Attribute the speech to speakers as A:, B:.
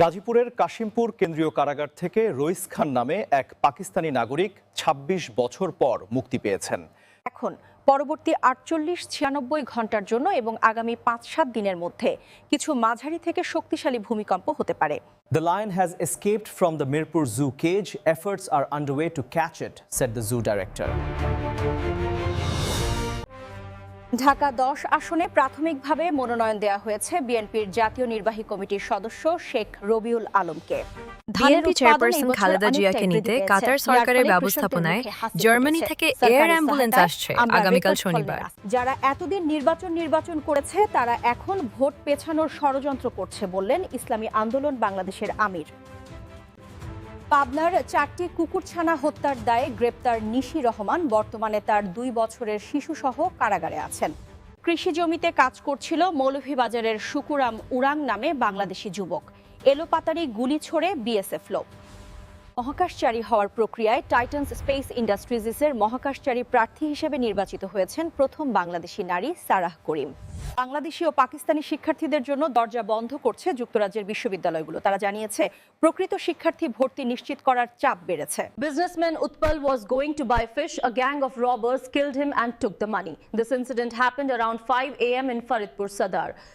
A: গাজীপুরের কাশিমপুর কেন্দ্রীয় কারাগার থেকে রইস খান নামে এক পাকিস্তানি নাগরিক ২৬ বছর পর মুক্তি পেয়েছেন।
B: এখন পরবর্তী ৪৮-৯৬ ঘন্টার জন্য এবং আগামী ৫-৭ দিনের মধ্যে কিছু মাঝারি থেকে শক্তিশালী ভূমিকম্প হতে পারে।
A: The lion has escaped from the Mirpur Zoo cage. Efforts are underway to catch it, said the zoo director.
B: Dhaka ১০ আসনে প্রাথমিকভাবে মনোনয়ন দেওয়া হয়েছে বিএনপির জাতীয় নির্বাহী কমিটির সদস্য শেখ রবিউল আলমকে।
C: বিএনপি চেয়ারপারসন খালেদা জিয়াকে নিতে কাতার সরকারের ব্যবস্থাপনায় জার্মানি থেকে এয়ার অ্যাম্বুলেন্স আসছে আগামীকাল শনিবার।
B: যারা এতদিন নির্বাচন করেছে তারা এখন ভোট পেছানোর ষড়যন্ত্র করছে বললেন ইসলামী আন্দোলন বাংলাদেশের আমির। পাবনার ৪টি কুকুরছানা হত্যার দায়ে গ্রেপ্তার নিশি রহমান বর্তমানে তার ২ বছরের শিশুসহ কারাগারে আছেন। কৃষি জমিতে কাজ করছিল মৌলভীবাজারের শুকুরাম উরাং নামে বাংলাদেশি যুবক। এলোপাতাড়ি গুলি ছোড়ে বিএসএফ লোক। মহাকাশচারী হওয়ার প্রক্রিয়ায় টাইটানস স্পেস ইন্ডাস্ট্রিজের মহাকাশচারী প্রার্থী হিসেবে নির্বাচিত হয়েছেন প্রথম বাংলাদেশি নারী সারাহ করিম। বাংলাদেশি ও পাকিস্তানি শিক্ষার্থীদের জন্য দরজা বন্ধ করছে যুক্তরাজ্যের বিশ্ববিদ্যালয়গুলো। তারা জানিয়েছে প্রকৃত শিক্ষার্থী ভর্তি নিশ্চিত করার চাপ বেড়েছে।
D: Businessman Utpal was going to buy fish. A gang of robbers killed him and took the money. This incident happened around 5 a.m. in Faridpur Sadar.